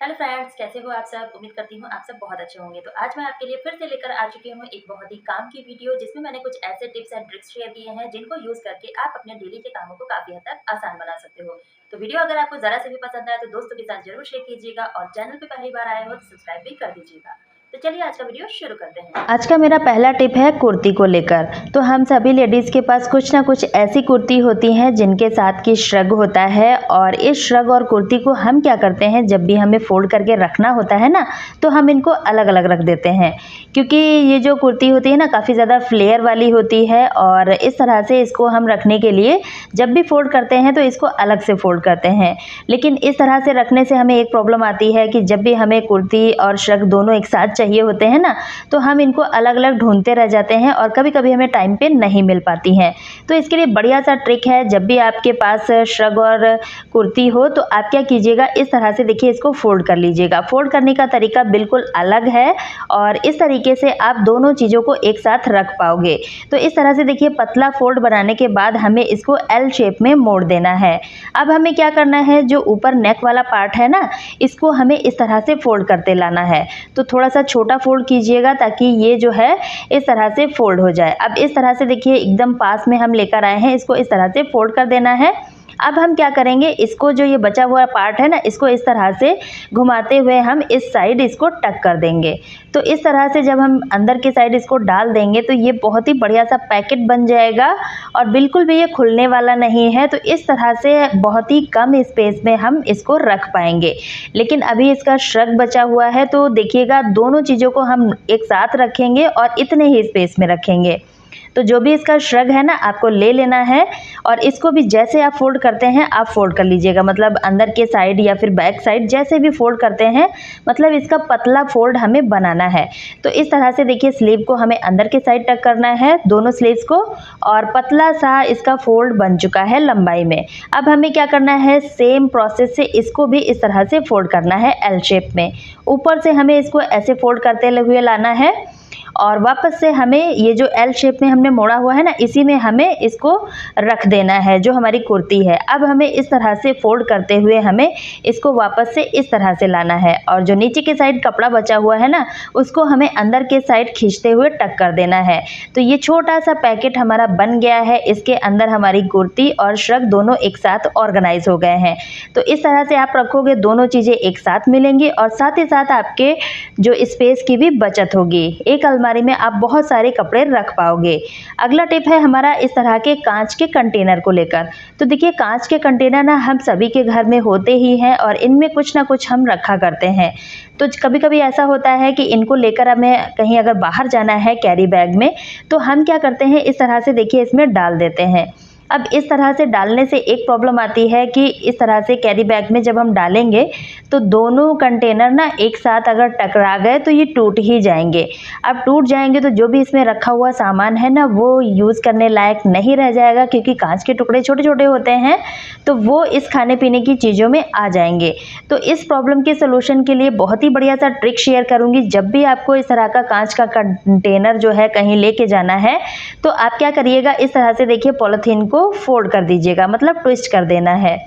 Hello friends, कैसे हो आप सब? उम्मीद करती हूँ आप सब बहुत अच्छे होंगे। तो आज मैं आपके लिए फिर से लेकर आ चुकी हूँ एक बहुत ही काम की वीडियो, जिसमें मैंने कुछ ऐसे टिप्स एंड ट्रिक्स शेयर किए हैं जिनको यूज़ करके आप अपने डेली के कामों को काफ़ी हद तक आसान बना सकते हो। तो वीडियो अगर आपको ज़रा से भी पसंद आए तो दोस्तों के साथ ज़रूर शेयर कीजिएगा और चैनल पे पहली बार आए हो तो सब्सक्राइब भी कर दीजिएगा। तो चलिए आज का वीडियो शुरू करते हैं। आज का मेरा पहला टिप है कुर्ती को लेकर। तो हम सभी लेडीज़ के पास कुछ ना कुछ ऐसी कुर्ती होती हैं जिनके साथ की श्रग होता है, और इस श्रग और कुर्ती को हम क्या करते हैं, जब भी हमें फोल्ड करके रखना होता है ना, तो हम इनको अलग अलग रख देते हैं। क्योंकि ये जो कुर्ती होती है ना, काफ़ी ज़्यादा फ्लेयर वाली होती है, और इस तरह से इसको हम रखने के लिए जब भी फोल्ड करते हैं तो इसको अलग से फोल्ड करते हैं। लेकिन इस तरह से रखने से हमें एक प्रॉब्लम आती है कि जब भी हमें कुर्ती और श्रग दोनों एक साथ चाहिए होते हैं ना, तो हम इनको अलग अलग ढूंढते रह जाते हैं और कभी कभी हमें टाइम पे नहीं मिल पाती हैं। तो इसके लिए बढ़िया सा ट्रिक है, जब भी आपके पास श्रग और कुर्ती हो तो आप क्या कीजिएगा, इस तरह से देखिए इसको फोल्ड कर लीजिएगा। फोल्ड करने का तरीका बिल्कुल अलग है और इस तरीके से आप दोनों चीज़ों को एक साथ रख पाओगे। तो इस तरह से देखिए पतला फोल्ड बनाने के बाद हमें इसको एल शेप में मोड़ देना है। अब हमें क्या करना है, जो ऊपर नेक वाला पार्ट है ना, इसको हमें इस तरह से फोल्ड करते लाना है। तो थोड़ा सा छोटा फोल्ड कीजिएगा ताकि ये जो है इस तरह से फोल्ड हो जाए। अब इस तरह से देखिए एकदम पास में हम लेकर आए हैं, इसको इस तरह से फोल्ड कर देना है। अब हम क्या करेंगे, इसको जो ये बचा हुआ पार्ट है ना, इसको इस तरह से घुमाते हुए हम इस साइड इसको टक कर देंगे। तो इस तरह से जब हम अंदर की साइड इसको डाल देंगे तो ये बहुत ही बढ़िया सा पैकेट बन जाएगा और बिल्कुल भी ये खुलने वाला नहीं है। तो इस तरह से बहुत ही कम स्पेस में हम इसको रख पाएंगे। लेकिन अभी इसका श्रग बचा हुआ है, तो देखिएगा दोनों चीज़ों को हम एक साथ रखेंगे और इतने ही स्पेस में रखेंगे। तो जो भी इसका श्रग है ना, आपको ले लेना है और इसको भी जैसे आप फोल्ड करते हैं आप फोल्ड कर लीजिएगा। मतलब अंदर के साइड या फिर बैक साइड जैसे भी फोल्ड करते हैं, मतलब इसका पतला फोल्ड हमें बनाना है। तो इस तरह से देखिए स्लीव को हमें अंदर के साइड टक करना है, दोनों स्लीव्स को, और पतला सा इसका फोल्ड बन चुका है लंबाई में। अब हमें क्या करना है, सेम प्रोसेस से इसको भी इस तरह से फोल्ड करना है एल शेप में। ऊपर से हमें इसको ऐसे फोल्ड करते हुए लाना है और वापस से हमें ये जो एल शेप में हमने मोड़ा हुआ है ना, इसी में हमें इसको रख देना है जो हमारी कुर्ती है। अब हमें इस तरह से फोल्ड करते हुए हमें इसको वापस से इस तरह से लाना है, और जो नीचे के साइड कपड़ा बचा हुआ है ना, उसको हमें अंदर के साइड खींचते हुए टक कर देना है। तो ये छोटा सा पैकेट हमारा बन गया है। इसके अंदर हमारी कुर्ती और श्रग दोनों एक साथ ऑर्गेनाइज हो गए हैं। तो इस तरह से आप रखोगे, दोनों चीज़ें एक साथ मिलेंगी और साथ ही साथ आपके जो स्पेस की भी बचत होगी। एक अलमारी में आप बहुत सारे कपड़े रख पाओगे। अगला टिप है हमारा इस तरह के कांच के कंटेनर को लेकर। तो देखिए कांच के कंटेनर ना हम सभी के घर में होते ही हैं और इनमें कुछ ना कुछ हम रखा करते हैं। तो कभी कभी ऐसा होता है कि इनको लेकर हमें कहीं अगर बाहर जाना है कैरी बैग में, तो हम क्या करते हैं, इस तरह से देखिए इसमें डाल देते हैं। अब इस तरह से डालने से एक प्रॉब्लम आती है कि इस तरह से कैरी बैग में जब हम डालेंगे तो दोनों कंटेनर ना एक साथ अगर टकरा गए तो ये टूट ही जाएंगे। अब टूट जाएंगे तो जो भी इसमें रखा हुआ सामान है ना, वो यूज़ करने लायक नहीं रह जाएगा, क्योंकि कांच के टुकड़े छोटे छोटे होते हैं, तो वो इस खाने पीने की चीज़ों में आ जाएंगे। तो इस प्रॉब्लम के सोल्यूशन के लिए बहुत ही बढ़िया सा ट्रिक शेयर करूँगी। जब भी आपको इस तरह का कांच का कंटेनर जो है कहीं लेके जाना है, तो आप क्या करिएगा, इस तरह से देखिए पॉलीथीन को फोल्ड कर दीजिएगा, मतलब ट्विस्ट कर देना है।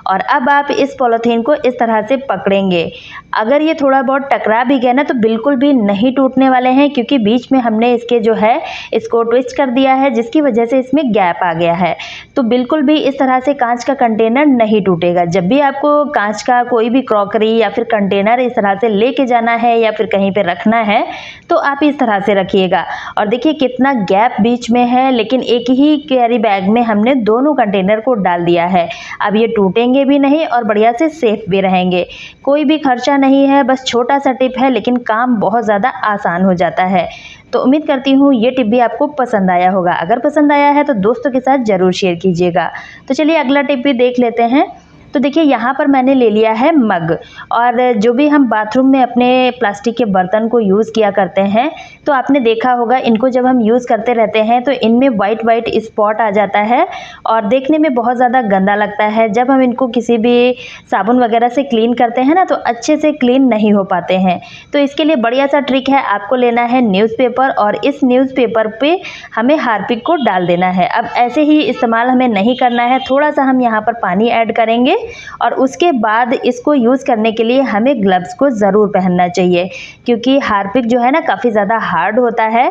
और अब आप इस पॉलीथीन को इस तरह से पकड़ेंगे। अगर ये थोड़ा बहुत टकरा भी गया ना, तो बिल्कुल भी नहीं टूटने वाले हैं, क्योंकि बीच में हमने इसके जो है इसको ट्विस्ट कर दिया है, जिसकी वजह से इसमें गैप आ गया है। तो बिल्कुल भी इस तरह से कांच का कंटेनर नहीं टूटेगा। जब भी आपको कांच का कोई भी क्रॉकरी या फिर कंटेनर इस तरह से लेके जाना है या फिर कहीं पे रखना है, तो आप इस तरह से रखिएगा। और देखिए कितना गैप बीच में है, लेकिन एक ही कैरी बैग में हमने दोनों कंटेनर को डाल दिया है। अब ये टूटेंगे भी नहीं और बढ़िया से सेफ भी रहेंगे। कोई भी खर्चा नहीं है, बस छोटा सा टिप है, लेकिन काम बहुत ज़्यादा आसान हो जाता है। तो उम्मीद करती हूँ ये टिप भी आपको पसंद आया होगा। अगर पसंद आया है तो दोस्तों के साथ ज़रूर शेयर कीजिएगा। तो चलिए अगला टिप भी देख लेते हैं। तो देखिए यहाँ पर मैंने ले लिया है मग, और जो भी हम बाथरूम में अपने प्लास्टिक के बर्तन को यूज़ किया करते हैं, तो आपने देखा होगा इनको जब हम यूज़ करते रहते हैं तो इनमें वाइट वाइट स्पॉट आ जाता है और देखने में बहुत ज़्यादा गंदा लगता है। जब हम इनको किसी भी साबुन वगैरह से क्लीन करते हैं ना, तो अच्छे से क्लीन नहीं हो पाते हैं। तो इसके लिए बढ़िया सा ट्रिक है, आपको लेना है न्यूज़पेपर और इस न्यूज़पेपर पे हमें हार्पिक को डाल देना है। अब ऐसे ही इस्तेमाल हमें नहीं करना है, थोड़ा सा हम यहाँ पर पानी ऐड करेंगे और उसके बाद इसको यूज़ करने के लिए हमें ग्लव्स को ज़रूर पहनना चाहिए, क्योंकि हार्पिक जो है ना काफ़ी ज़्यादा हार्ड होता है।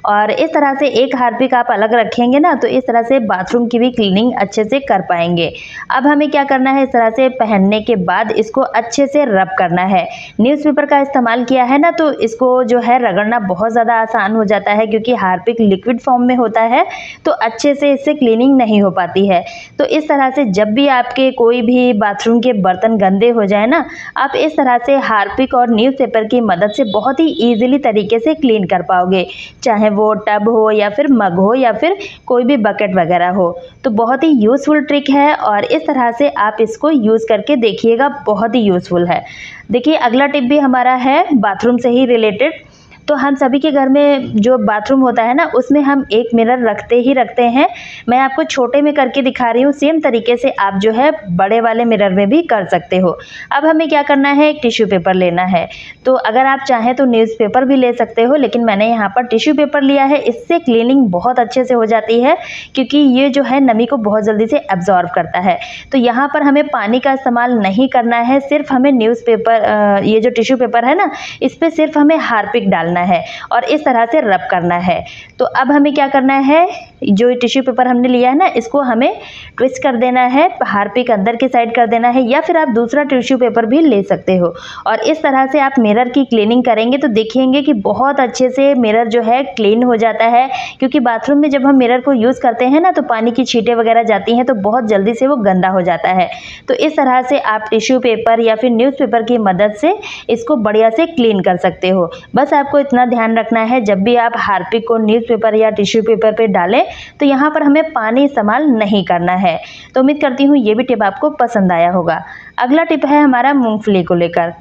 और इस तरह से एक हार्पिक आप अलग रखेंगे ना, तो इस तरह से बाथरूम की भी क्लीनिंग अच्छे से कर पाएंगे। अब हमें क्या करना है, इस तरह से पहनने के बाद इसको अच्छे से रब करना है। न्यूज़पेपर का इस्तेमाल किया है ना, तो इसको जो है रगड़ना बहुत ज़्यादा आसान हो जाता है, क्योंकि हार्पिक लिक्विड फॉर्म में होता है तो अच्छे से इससे क्लीनिंग नहीं हो पाती है। तो इस तरह से जब भी आपके कोई भी बाथरूम के बर्तन गंदे हो जाए ना, आप इस तरह से हार्पिक और न्यूज़पेपर की मदद से बहुत ही ईजिली तरीके से क्लीन कर पाओगे, चाहे वो टब हो या फिर मग हो या फिर कोई भी बकेट वगैरह हो। तो बहुत ही यूज़फुल ट्रिक है और इस तरह से आप इसको यूज़ करके देखिएगा, बहुत ही यूज़फुल है। देखिए अगला टिप भी हमारा है बाथरूम से ही रिलेटेड। तो हम सभी के घर में जो बाथरूम होता है ना, उसमें हम एक मिरर रखते ही रखते हैं। मैं आपको छोटे में करके दिखा रही हूँ, सेम तरीके से आप जो है बड़े वाले मिरर में भी कर सकते हो। अब हमें क्या करना है, एक टिश्यू पेपर लेना है। तो अगर आप चाहें तो न्यूज़पेपर भी ले सकते हो, लेकिन मैंने यहाँ पर टिश्यू पेपर लिया है। इससे क्लीनिंग बहुत अच्छे से हो जाती है, क्योंकि ये जो है नमी को बहुत जल्दी से एब्जॉर्ब करता है। तो यहाँ पर हमें पानी का इस्तेमाल नहीं करना है, सिर्फ हमें न्यूज़पेपर, ये जो टिश्यू पेपर है ना, इस पर सिर्फ हमें हार्पिक डालना है और इस तरह से रब करना है। तो अब हमें क्या करना है, जो टिश्यू पेपर हमने लिया है ना, इसको हमें ट्विस्ट कर देना है, हार्पिक अंदर की साइड कर देना है, या फिर आप दूसरा टिश्यू पेपर भी ले सकते हो। और इस तरह से आप मिरर की क्लीनिंग करेंगे तो देखेंगे कि बहुत अच्छे से मिरर जो है क्लीन हो जाता है, क्योंकि बाथरूम में जब हम मिरर को यूज़ करते हैं ना, तो पानी की छींटें वगैरह जाती हैं तो बहुत जल्दी से वो गंदा हो जाता है। तो इस तरह से आप टिश्यू पेपर या फिर न्यूज़पेपर की मदद से इसको बढ़िया से क्लीन कर सकते हो। बस आपको इतना ध्यान रखना है, जब भी आप हार्पिक को न्यूज़पेपर या टिश्यू पेपर पे डालें तो यहाँ पर हमें पानी इस्तेमाल नहीं करना है। तो उम्मीद करती हूँ ये भी टिप आपको पसंद आया होगा। अगला टिप है हमारा मूंगफली को लेकर।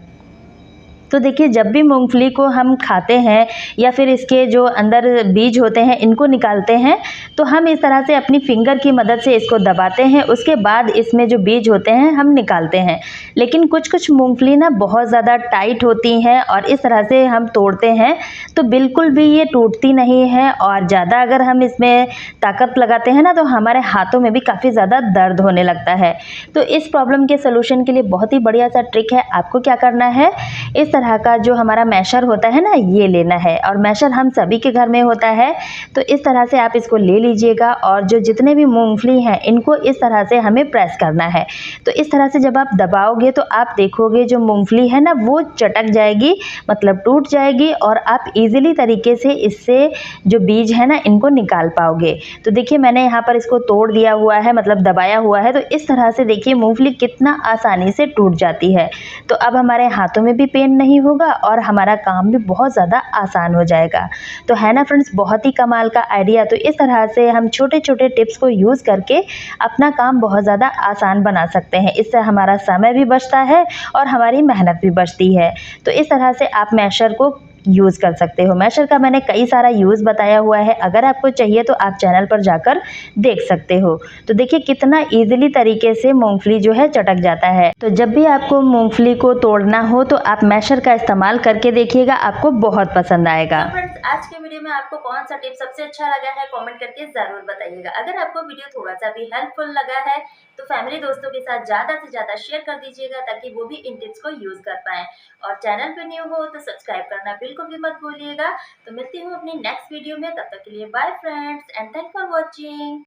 तो देखिए जब भी मूंगफली को हम खाते हैं या फिर इसके जो अंदर बीज होते हैं इनको निकालते हैं, तो हम इस तरह से अपनी फिंगर की मदद से इसको दबाते हैं, उसके बाद इसमें जो बीज होते हैं हम निकालते हैं। लेकिन कुछ कुछ मूंगफली ना बहुत ज़्यादा टाइट होती हैं और इस तरह से हम तोड़ते हैं तो बिल्कुल भी ये टूटती नहीं है, और ज़्यादा अगर हम इसमें ताकत लगाते हैं ना तो हमारे हाथों में भी काफ़ी ज़्यादा दर्द होने लगता है। तो इस प्रॉब्लम के सोल्यूशन के लिए बहुत ही बढ़िया सा ट्रिक है। आपको क्या करना है, इस तरह का जो हमारा मैशर होता है ना, ये लेना है, और मैशर हम सभी के घर में होता है। तो इस तरह से आप इसको ले लीजिएगा और जो जितने भी मूंगफली हैं इनको इस तरह से हमें प्रेस करना है। तो इस तरह से जब आप दबाओगे तो आप देखोगे जो मूंगफली है ना वो चटक जाएगी, मतलब टूट जाएगी, और आप इजीली तरीके से इससे जो बीज है ना इनको निकाल पाओगे। तो देखिए मैंने यहाँ पर इसको तोड़ दिया हुआ है, मतलब दबाया हुआ है। तो इस तरह से देखिए मूंगफली कितना आसानी से टूट जाती है। तो अब हमारे हाथों में भी पेन नहीं होगा और हमारा काम भी बहुत ज़्यादा आसान हो जाएगा। तो है ना फ्रेंड्स, बहुत ही कमाल का आइडिया। तो इस तरह से हम छोटे छोटे टिप्स को यूज़ करके अपना काम बहुत ज़्यादा आसान बना सकते हैं। इससे हमारा समय भी बचता है और हमारी मेहनत भी बचती है। तो इस तरह से आप मैशर को यूज़ कर सकते हो। मैशर का मैंने कई सारा यूज़ बताया हुआ है, अगर आपको चाहिए तो आप चैनल पर जाकर देख सकते हो। तो देखिए कितना ईजिली तरीके से मूंगफली जो है चटक जाता है। तो जब भी आपको मूंगफली को तोड़ना हो तो आप मैशर का इस्तेमाल करके देखिएगा, आपको बहुत पसंद आएगा। तो फ्रेंड्स आज के वीडियो में आपको कौन सा टिप सबसे अच्छा लगा है, कमेंट करके जरूर बताइएगा। अगर आपको वीडियो थोड़ा सा भी हेल्पफुल लगा है तो फैमिली दोस्तों के साथ ज़्यादा से ज़्यादा शेयर कर दीजिएगा, ताकि वो भी इन टिप्स को यूज़ कर पाएँ। और चैनल पे न्यू हो तो सब्सक्राइब करना बिल्कुल भी मत भूलिएगा। तो मिलती हूँ अपनी नेक्स्ट वीडियो में, तब तक के लिए bye friends and thank for watching.